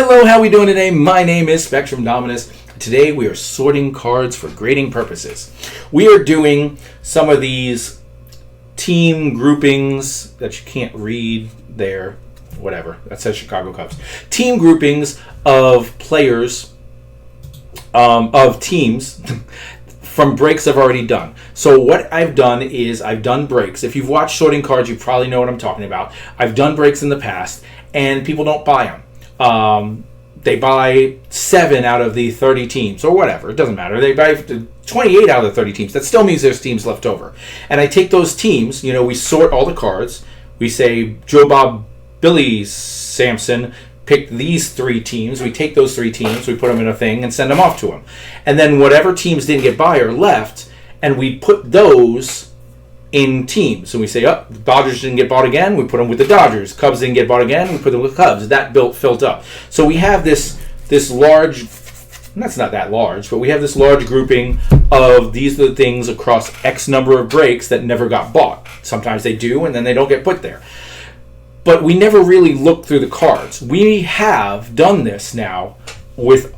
Hello, how we doing today? My name is Spectrum Dominus. Today we are sorting cards for grading purposes. We are doing some of these team groupings that you can't read there, whatever, that says Chicago Cubs. Team groupings of players, of teams from breaks I've already done. So what I've done is I've done breaks. If you've watched sorting cards, you probably know what I'm talking about. I've done breaks in the past, and people don't buy them. They buy 7 out of the 30 teams, or whatever. It doesn't matter. They buy 28 out of the 30 teams. That still means there's teams left over. And I take those teams, we sort all the cards. We say Joe, Bob, Billy, Samson picked these 3 teams. We take those 3 teams, we put them in a thing, and send them off to them. And then whatever teams didn't get buy are left, and we put those in teams. So we say, the Dodgers didn't get bought again, we put them with the Dodgers. Cubs didn't get bought again, we put them with Cubs. That filled up. So we have this large, that's not that large, but we have this large grouping of these are the things across X number of breaks that never got bought. Sometimes they do, and then they don't get put there. But we never really look through the cards. We have done this now with,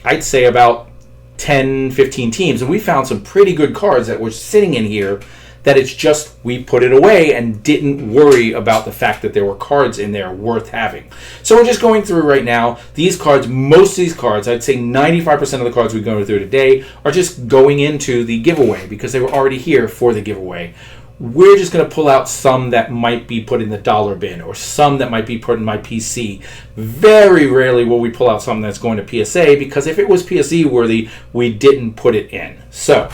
I'd say, about 10, 15 teams, and we found some pretty good cards that were sitting in here that it's just we put it away and didn't worry about the fact that there were cards in there worth having. So we're just going through right now. These cards, most of these cards, I'd say 95% of the cards we go through today are just going into the giveaway because they were already here for the giveaway. We're just going to pull out some that might be put in the dollar bin or some that might be put in my PC. Very rarely will we pull out something that's going to PSA because if it was PSA worthy, we didn't put it in. So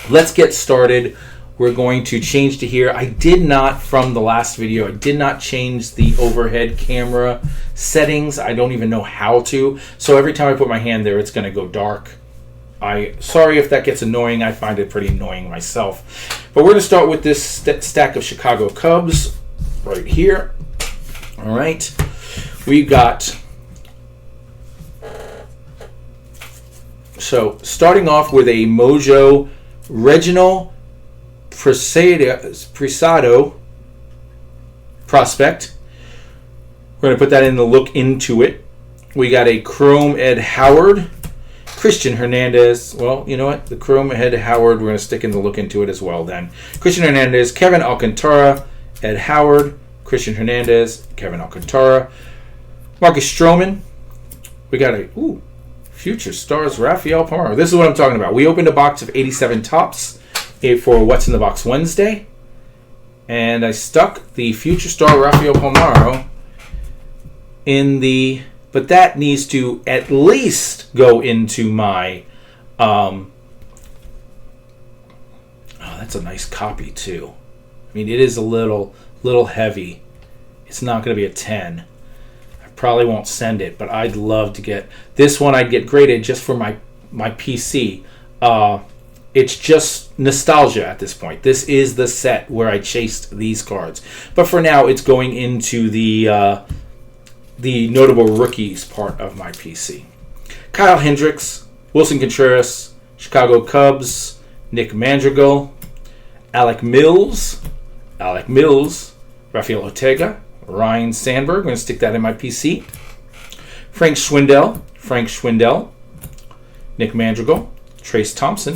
let's get started. We're going to change to here. I did not, from the last video, I did not change the overhead camera settings. I don't even know how to. So every time I put my hand there, it's going to go dark. Sorry if that gets annoying. I find it pretty annoying myself. But we're going to start with this stack of Chicago Cubs right here. All right. We've got... So starting off with a Mojo Reginald Presado prospect. We're going to put that in the look into it. We got a Chrome Ed Howard, Christian Hernandez. Well, you know what? The Chrome Ed Howard, we're going to stick in the look into it as well then. Christian Hernandez, Kevin Alcantara, Ed Howard, Christian Hernandez, Kevin Alcantara, Marcus Stroman. We got a Future Stars Rafael Palmeiro. This is what I'm talking about. We opened a box of 87 tops for What's in the Box Wednesday, and I stuck the Future Star Rafael Palmeiro in the, but that needs to at least go into my that's a nice copy too. I mean, it is a little heavy. It's not going to be a 10. I probably won't send it, but I'd love to get this one. I'd get graded just for my PC. It's just nostalgia at this point. This is the set where I chased these cards. But for now, it's going into the notable rookies part of my PC. Kyle Hendricks, Wilson Contreras, Chicago Cubs, Nick Madrigal, Alec Mills, Rafael Ortega, Ryan Sandberg. I'm going to stick that in my PC. Frank Schwindel, Nick Madrigal, Trace Thompson.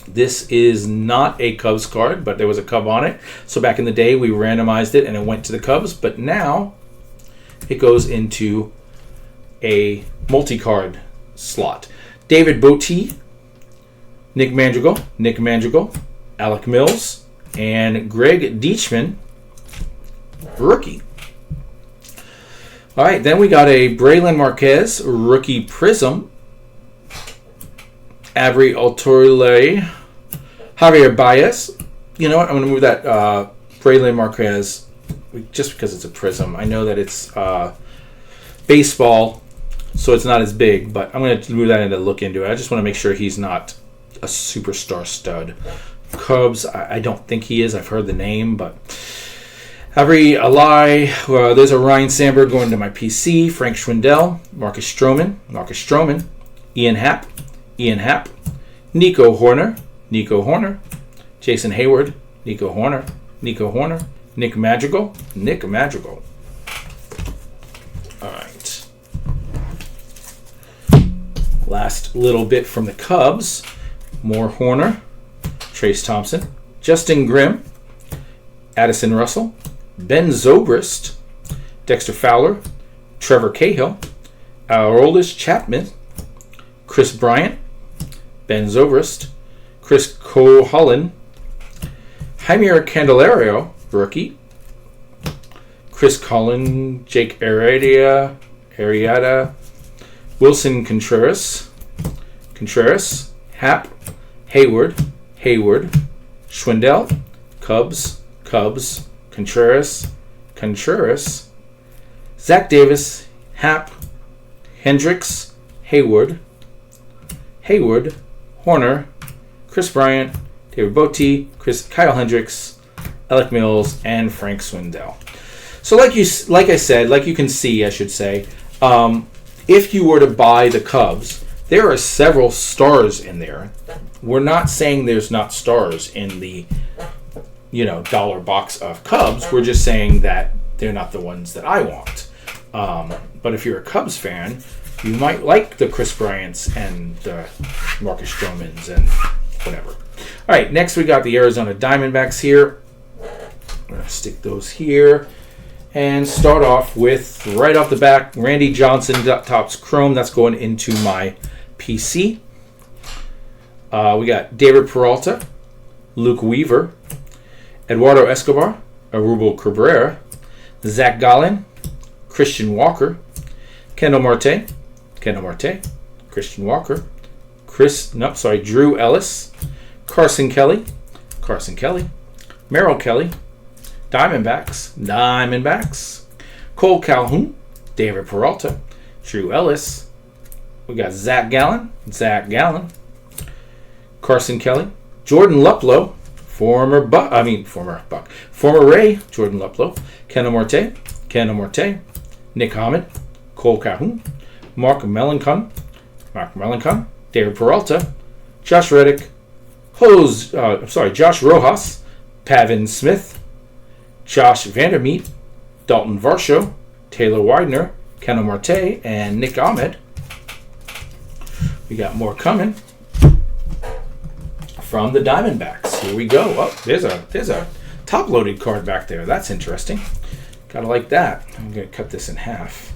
This is not a Cubs card, but there was a Cub on it. So back in the day, we randomized it and it went to the Cubs. But now it goes into a multi-card slot. David Bote, Nick Madrigal, Alec Mills, and Greg Deichmann, rookie. All right, then we got a Braylon Marquez, rookie Prism. Avery Altuve, Javier Baez. You know what? I'm going to move that Braylon Marquez just because it's a Prism. I know that it's baseball, so it's not as big, but I'm going to move that in to look into it. I just want to make sure he's not a superstar stud. Cubs, I don't think he is. I've heard the name, but Avery Altuve. There's a Ryan Sandberg going to my PC. Frank Schwindel, Marcus Stroman, Ian Happ, Nico Horner, Jason Hayward, Nico Horner, Nick Madrigal. All right. Last little bit from the Cubs. More Horner, Trace Thompson, Justin Grimm, Addison Russell, Ben Zobrist, Dexter Fowler, Trevor Cahill, Aroldis Chapman, Chris Bryant, Ben Zobrist, Chris Coholin, Jaime Candelario, rookie, Chris Collin, Jake Arrieta, Wilson Contreras, Happ, Hayward, Schwindel, Cubs, Contreras, Zach Davis, Happ, Hendricks, Hayward, Horner, Chris Bryant, David Bote, Kyle Hendricks, Alec Mills, and Frank Swindell. So like you can see, I should say, if you were to buy the Cubs, there are several stars in there. We're not saying there's not stars in the, dollar box of Cubs. We're just saying that they're not the ones that I want. But if you're a Cubs fan, you might like the Chris Bryants and the Marcus Stromans and whatever. All right, next we got the Arizona Diamondbacks here. I'm going to stick those here and start off with, right off the back, Randy Johnson, Topps Chrome. That's going into my PC. We got David Peralta, Luke Weaver, Eduardo Escobar, Arubo Cabrera, Zach Gallen, Christian Walker, Kendall Marte, Christian Walker, Drew Ellis, Carson Kelly, Merrill Kelly, Diamondbacks, Cole Calhoun, David Peralta, Drew Ellis. We got Zach Gallen, Carson Kelly, Jordan Luplow, former Ray, Jordan Luplow, Kendall Marte, Nick Ahmed, Cole Calhoun, Mark Melancon, David Peralta, Josh Reddick, Josh Rojas, Pavin Smith, Josh Vandermeet, Dalton Varsho, Taylor Widener, Kendall Marte, and Nick Ahmed. We got more coming from the Diamondbacks. Here we go. Oh, there's a top-loaded card back there. That's interesting. Gotta like that. I'm gonna cut this in half.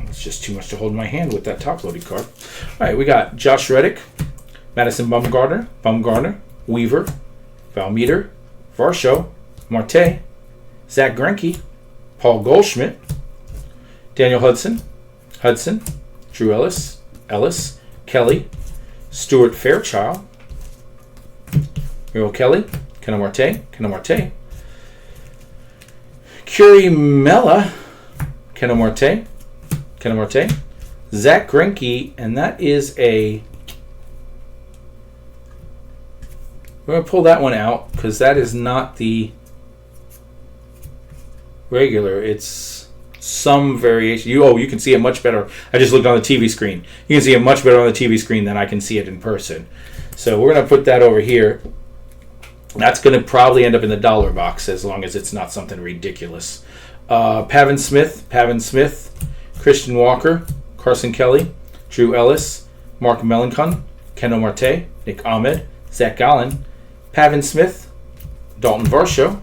It's just too much to hold in my hand with that top-loaded card. All right, we got Josh Reddick, Madison Bumgarner, Weaver, Valmeter, Varsho, Marte, Zach Greinke, Paul Goldschmidt, Daniel Hudson, Drew Ellis, Kelly, Stuart Fairchild, Merrill Kelly, Kendall Marte, Curie Mella, Kendall Marte, Zach Greinke, and that is we're going to pull that one out because that is not the regular. It's some variation. You can see it much better. I just looked on the TV screen. You can see it much better on the TV screen than I can see it in person. So we're going to put that over here. That's going to probably end up in the dollar box as long as it's not something ridiculous. Pavin Smith, Christian Walker, Carson Kelly, Drew Ellis, Mark Melancon, Kendall Marte, Nick Ahmed, Zach Gallen, Pavin Smith, Dalton Varsho.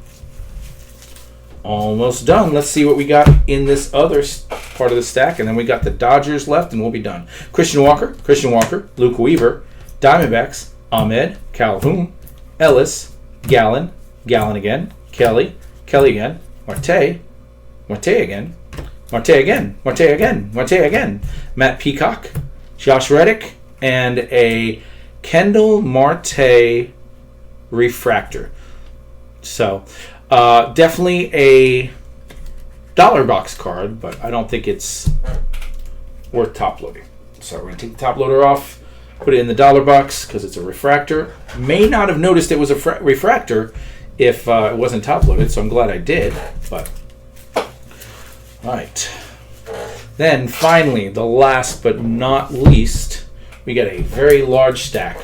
Almost done. Let's see what we got in this other part of the stack, and then we got the Dodgers left, and we'll be done. Christian Walker, Luke Weaver, Diamondbacks, Ahmed, Calhoun, Ellis, Gallen again, Kelly again, Marte again, Matt Peacock, Josh Reddick, and a Kendall Marte refractor. So, definitely a dollar box card, but I don't think it's worth top loading. So we're going to take the top loader off, put it in the dollar box because it's a refractor. May not have noticed it was a refractor if it wasn't top loaded, so I'm glad I did. But all right. Then finally, the last but not least, we get a very large stack,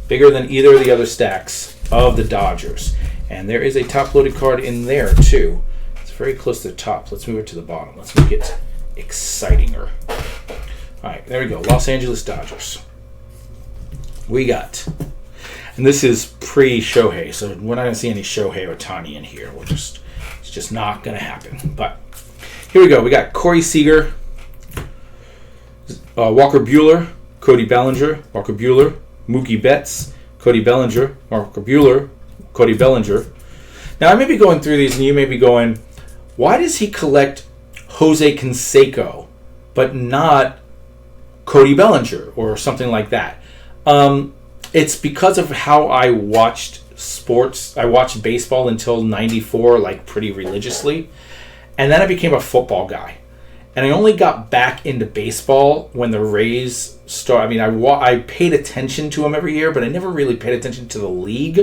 bigger than either of the other stacks of the Dodgers. And there is a top-loaded card in there, too. It's very close to the top. Let's move it to the bottom. Let's make it excitinger. All right, there we go. Los Angeles Dodgers. We got, and this is pre-Shohei, so we're not going to see any Shohei or Ohtani in here. It's just not going to happen. But here we go. We got Corey Seager, Walker Buehler, Cody Bellinger, Walker Buehler, Mookie Betts, Cody Bellinger, Walker Buehler, Cody Bellinger. Now, I may be going through these, and you may be going, why does he collect Jose Canseco, but not Cody Bellinger or something like that? It's because of how I watched sports. I watched baseball until 94, like pretty religiously. And then I became a football guy. And I only got back into baseball when the Rays started. I mean, I paid attention to them every year, but I never really paid attention to the league.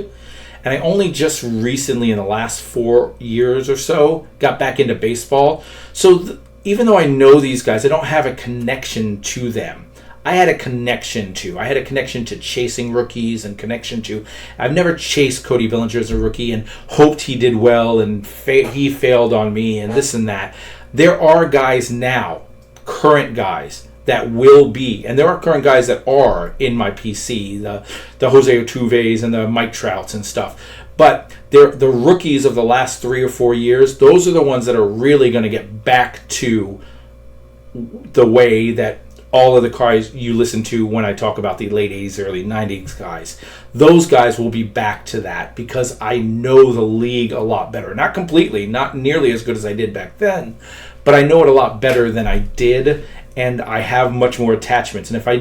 And I only just recently, in the last 4 years or so, got back into baseball. So even though I know these guys, I don't have a connection to them. I had a connection to chasing rookies and connection to. I've never chased Cody Bellinger as a rookie and hoped he did well and he failed on me and this and that. There are guys now, current guys, that will be, and there are current guys that are in my PC, the Jose Altuves and the Mike Trouts and stuff. But they're the rookies of the last 3 or 4 years. Those are the ones that are really going to get back to the way that all of the guys you listen to when I talk about the late 80s, early 90s guys. Those guys will be back to that because I know the league a lot better. Not completely, not nearly as good as I did back then, but I know it a lot better than I did, and I have much more attachments. And if I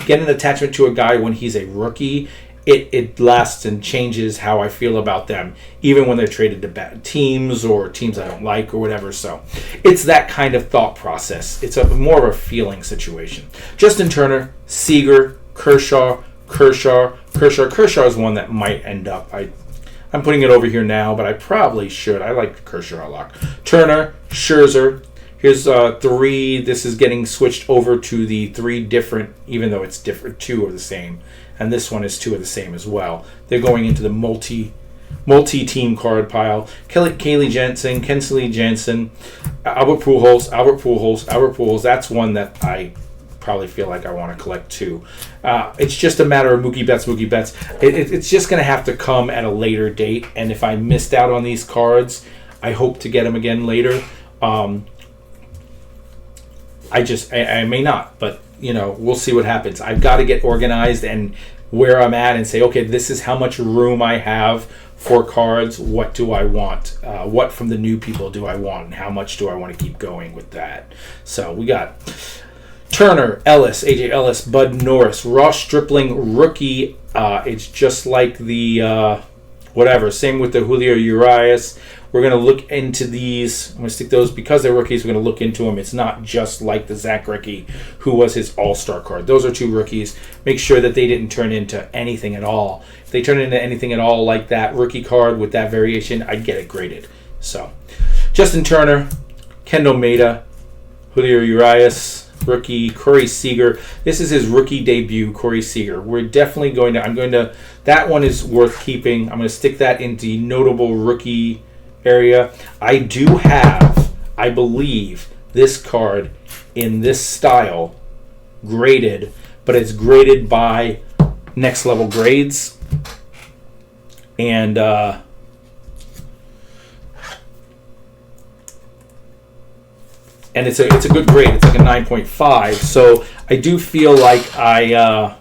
get an attachment to a guy when he's a rookie, it lasts and changes how I feel about them, even when they're traded to bad teams or teams I don't like or whatever. So it's that kind of thought process. It's more of a feeling situation. Justin Turner, Seager, Kershaw is one that might end up. I'm putting it over here now, but I probably should. I like Kershaw a lot. Turner, Scherzer. Here's 3. This is getting switched over to the 3 different, even though it's different. 2 are the same. And this one is 2 of the same as well. They're going into the multi-team card pile. Kenley Jansen, Albert Pujols. That's one that I probably feel like I want to collect too. It's just a matter of Mookie Betts. It's just going to have to come at a later date. And if I missed out on these cards, I hope to get them again later. I may not, but we'll see what happens. I've got to get organized and where I'm at and say, okay, this is how much room I have for cards. What do I want? What from the new people do I want? And how much do I want to keep going with that? So we got Turner, Ellis, AJ Ellis, Bud Norris, Ross Stripling, rookie. It's just like the whatever. Same with the Julio Urias. We're going to look into these. I'm going to stick those because they're rookies. We're going to look into them. It's not just like the Zach Greinke, who was his all-star card. Those are 2 rookies. Make sure that they didn't turn into anything at all. If they turn into anything at all like that rookie card with that variation, I'd get it graded. So, Justin Turner, Kendall Maeda, Julio Urias, rookie, Corey Seager. This is his rookie debut, Corey Seager. We're definitely going to, that one is worth keeping. I'm going to stick that into notable rookie area. I do have, I believe, this card in this style graded, but it's graded by Next Level Grades, and it's a good grade. It's like a 9.5. So I do feel like I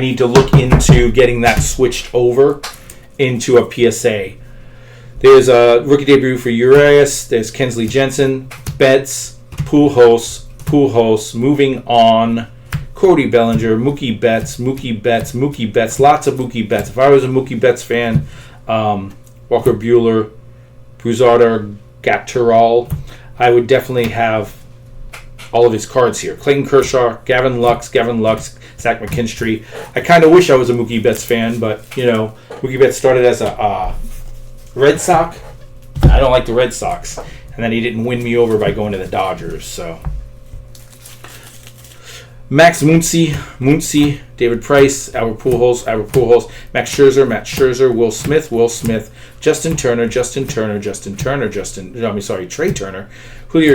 need to look into getting that switched over into a PSA. There's a rookie debut for Urias. There's Kenley Jansen, Betts, Pujols. Moving on, Cody Bellinger, Mookie Betts. Lots of Mookie Betts. If I was a Mookie Betts fan, Walker Buehler, Buzardo, Gattural, I would definitely have all of his cards here. Clayton Kershaw, Gavin Lux, Zach McKinstry. I kind of wish I was a Mookie Betts fan, but, Mookie Betts started as a Red Sox. I don't like the Red Sox. And then he didn't win me over by going to the Dodgers. So Max Muncy, David Price, Albert Pujols, Max Scherzer, Will Smith, Trey Turner, Julio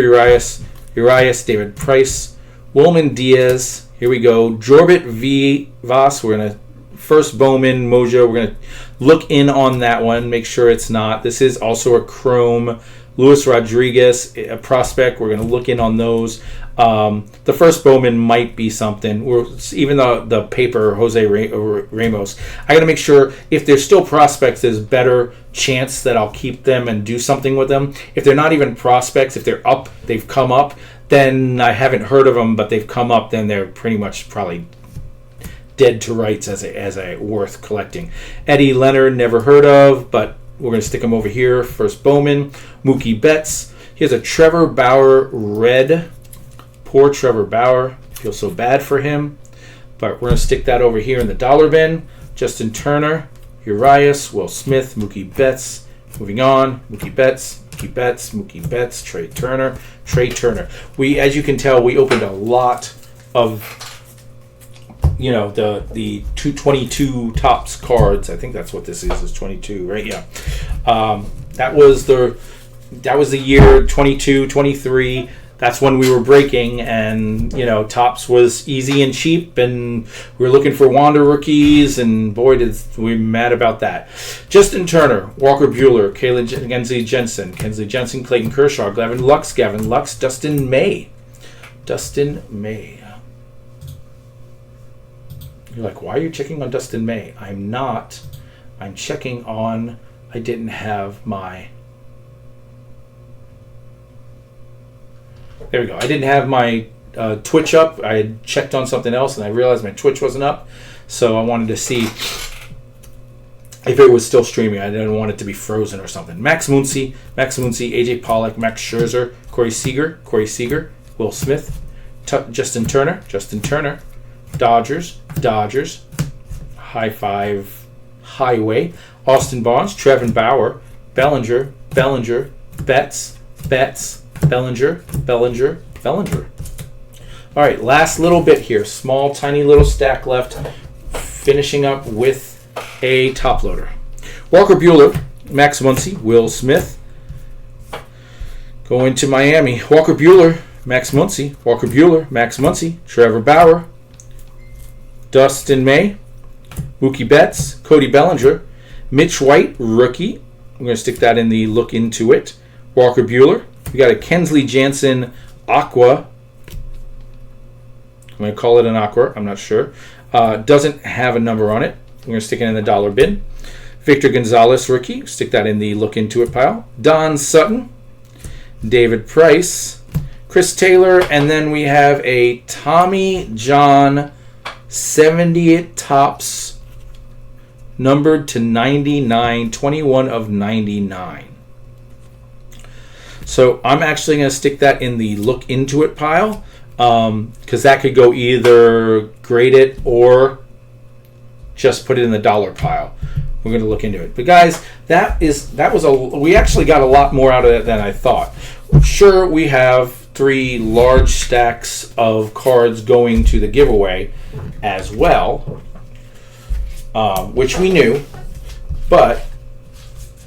Urias, David Price, Wilman Diaz. Here we go. Jorbit V. Voss. We're going to first Bowman Mojo. We're going to look in on that one. Make sure it's not. This is also a Chrome. Luis Rodriguez, a prospect. We're going to look in on those. The first Bowman might be something. Even the paper, Jose Ramos. I got to make sure if they're still prospects, there's better chance that I'll keep them and do something with them. If they're not even prospects, if they're up, they've come up, then I haven't heard of them, but they've come up, then they're pretty much probably dead to rights as a worth collecting. Eddie Leonard, never heard of, but we're going to stick him over here. First Bowman. Mookie Betts. Here's a Trevor Bauer red. Poor Trevor Bauer. Feel so bad for him. But we're going to stick that over here in the dollar bin. Justin Turner. Urias. Will Smith. Mookie Betts. Moving on. Mookie Betts. Trey Turner. We, as you can tell, we opened a lot of the 222 tops cards. I think that's what this is 22, right? Yeah. That was the year 22, 23. That's when we were breaking, and tops was easy and cheap, and we were looking for Wander rookies, and boy, did we mad about that. Justin Turner, Walker Buehler, Kenley Jensen, Clayton Kershaw, Gavin Lux, Dustin May. You're like, why are you checking on Dustin May? I'm not. I'm checking on, I didn't have my, there we go. I didn't have my Twitch up. I had checked on something else, and I realized my Twitch wasn't up. So I wanted to see if it was still streaming. I didn't want it to be frozen or something. Max Muncy, AJ Pollock, Max Scherzer, Corey Seager, Will Smith, Justin Turner, Dodgers, High Five Highway, Austin Barnes, Trevin Bauer, Bellinger, Betts, Bellinger. All right, last little bit here. Small, tiny little stack left. Finishing up with a top loader. Walker Buehler, Max Muncy, Will Smith. Going to Miami. Walker Buehler, Max Muncy, Trevor Bauer, Dustin May, Mookie Betts, Cody Bellinger, Mitch White, rookie. I'm going to stick that in the look into it. Walker Buehler. We got a Kenley Jansen Aqua. I'm going to call it an Aqua. I'm not sure. Doesn't have a number on it. I'm going to stick it in the dollar bin. Victor Gonzalez, rookie. Stick that in the look into it pile. Don Sutton, David Price, Chris Taylor, and then we have a Tommy John 70 tops, numbered to 99, 21 of 99. So I'm actually going to stick that in the look into it pile, because that could go either grade it or just put it in the dollar pile. We're going to look into it. But guys, we actually got a lot more out of it than I thought. Sure, we have 3 large stacks of cards going to the giveaway as well, which we knew. But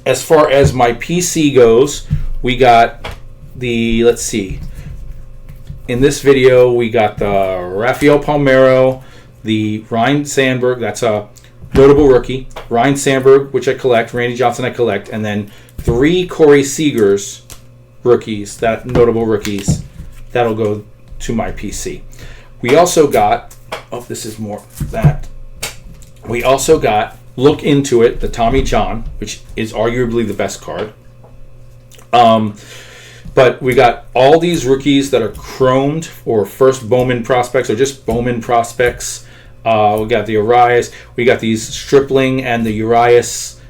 as far as my PC goes, we got the, let's see, in this video we got the Rafael Palmeiro, the Ryne Sandberg, that's a notable rookie, Ryne Sandberg, which I collect, Randy Johnson I collect, and then 3 Corey Seagers rookies, that notable rookies, that'll go to my PC. We also got, this is more that. We also got, look into it, the Tommy John, which is arguably the best card. But we got all these rookies that are chromed or first Bowman prospects or just Bowman prospects. We got the Urias. We got these Stripling and the Urias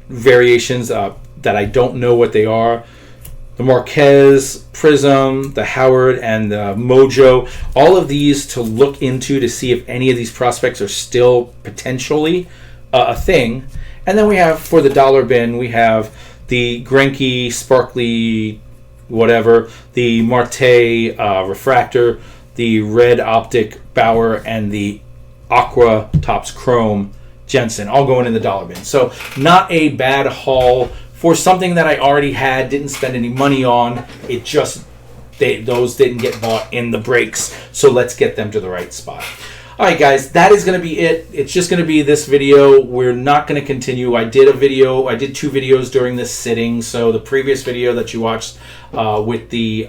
variations that I don't know what they are. The Marquez, Prism, the Howard, and the Mojo. All of these to look into to see if any of these prospects are still potentially a thing. And then we have, for the dollar bin, we have the Greinke, Sparkly, whatever, the Marte Refractor, the red optic Bauer and the aqua tops chrome Jensen, all going in the dollar bin. So not a bad haul for something that I already had, didn't spend any money on. It just, those didn't get bought in the breaks. So let's get them to the right spot. All right, guys, that is going to be it. It's just going to be this video. We're not going to continue. I did 2 videos during this sitting. So the previous video that you watched with the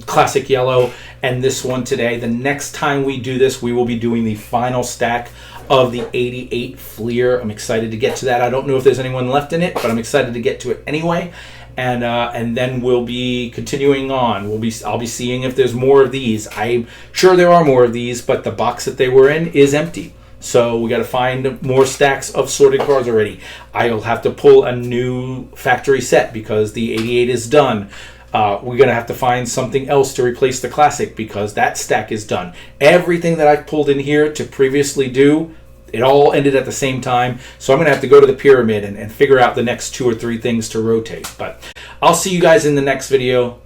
classic yellow and this one today. The next time we do this, we will be doing the final stack of the 88 Fleer. I'm excited to get to that. I don't know if there's anyone left in it, but I'm excited to get to it anyway. And then we'll be continuing on. I'll be seeing if there's more of these. I'm sure there are more of these, but the box that they were in is empty. So we got to find more stacks of sorted cards already. I'll have to pull a new factory set because the 88 is done. We're going to have to find something else to replace the classic because that stack is done. Everything that I've pulled in here to previously do, it all ended at the same time. So I'm going to have to go to the pyramid and figure out the next 2 or 3 things to rotate. But I'll see you guys in the next video.